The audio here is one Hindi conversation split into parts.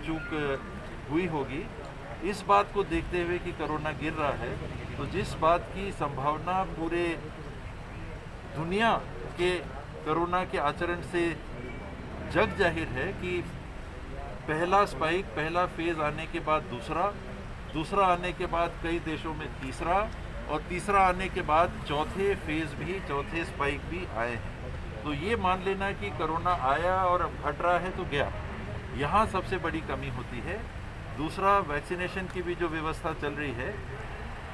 चूक हुई होगी। इस बात को देखते हुए कि कोरोना गिर रहा है, तो जिस बात की संभावना पूरे दुनिया के कोरोना के आचरण से जग जाहिर है कि पहला स्पाइक, पहला फेज़ आने के बाद दूसरा आने के बाद कई देशों में तीसरा, और तीसरा आने के बाद चौथे फेज़ भी, चौथे स्पाइक भी आए हैं। तो ये मान लेना कि कोरोना आया और अब हट रहा है तो गया, यहाँ सबसे बड़ी कमी होती है। दूसरा, वैक्सीनेशन की भी जो व्यवस्था चल रही है,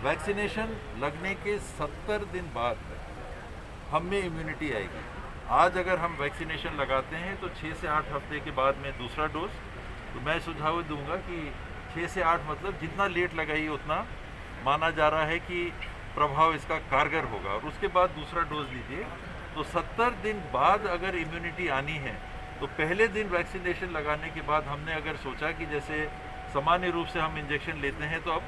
वैक्सीनेशन लगने के 70 दिन बाद हम में इम्यूनिटी आएगी। आज अगर हम वैक्सीनेशन लगाते हैं तो 6 से 8 हफ्ते के बाद में दूसरा डोज, तो मैं सुझाव दूंगा कि 6 से 8 मतलब जितना लेट लगाइए उतना माना जा रहा है कि प्रभाव इसका कारगर होगा, और उसके बाद दूसरा डोज लीजिए। तो 70 दिन बाद अगर इम्यूनिटी आनी है तो पहले दिन वैक्सीनेशन लगाने के बाद हमने अगर सोचा कि जैसे सामान्य रूप से हम इंजेक्शन लेते हैं तो अब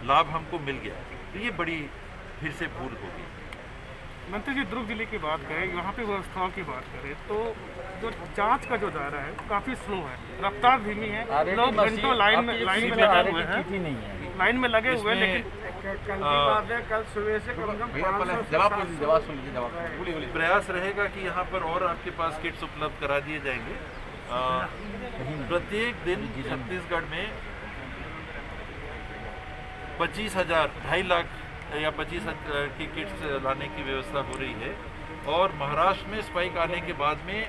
लाभ हमको मिल गया, तो ये बड़ी फिर से भूल होगी। मंत्री जी, दुर्ग जिले की बात करें, यहाँ पे व्यवस्थाओं की बात करें तो जो जांच का जो दायरा है काफ़ी स्लो है, रफ्तार धीमी है, लोग घंटों लाइन में लगे हुए हैं, लाइन में लगे हुए हैं। लेकिन कल सुबह से कम प्रयास रहेगा कि यहाँ पर और आपके पास किट्स उपलब्ध करा दिए जाएंगे। प्रत्येक दिन छत्तीसगढ़ में 25,000, 2.5 लाख या 25,000 की किट्स लाने की व्यवस्था हो रही है। और महाराष्ट्र में स्पाइक आने के बाद में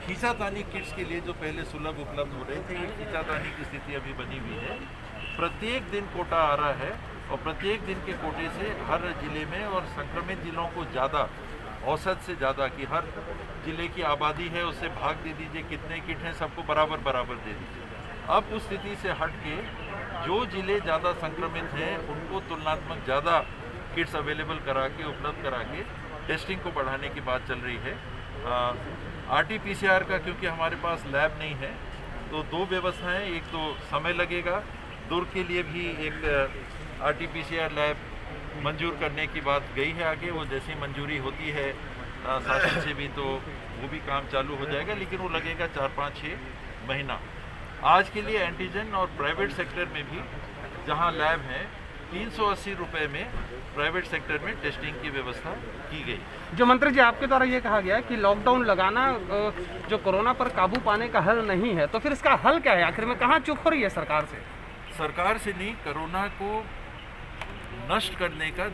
खींचातानी किट्स के लिए जो पहले सुलभ उपलब्ध हो रहे थे, ये खींचातानी की स्थिति अभी बनी हुई है। प्रत्येक दिन कोटा आ रहा है और प्रत्येक दिन के कोटे से हर जिले में, और संक्रमित जिलों को ज़्यादा, औसत से ज़्यादा, कि हर जिले की आबादी है उससे भाग दे दीजिए, कितने किट हैं सबको बराबर बराबर दे दीजिए। अब उस स्थिति से हट के जो जिले ज़्यादा संक्रमित हैं उनको तुलनात्मक ज़्यादा किट्स अवेलेबल करा के, उपलब्ध करा के टेस्टिंग को बढ़ाने की बात चल रही है। RT-PCR का क्योंकि हमारे पास लैब नहीं है, तो दो व्यवस्थाएं, एक तो समय लगेगा, दुर्ग के लिए भी एक RT-PCR लैब मंजूर करने की बात गई है आगे, वो जैसी मंजूरी होती है शासन से भी तो वो भी काम चालू हो जाएगा, लेकिन वो लगेगा 4-5-6 महीना। आज के लिए एंटीजन और प्राइवेट सेक्टर में भी जहां लैब है, 380 रुपये में प्राइवेट सेक्टर में टेस्टिंग की व्यवस्था की गई। जो मंत्री जी, आपके द्वारा ये कहा गया कि लॉकडाउन लगाना जो कोरोना पर काबू पाने का हल नहीं है, तो फिर इसका हल क्या है? आखिर में कहाँ चूक हो रही है सरकार से? सरकार से नहीं, कोरोना को नष्ट करने का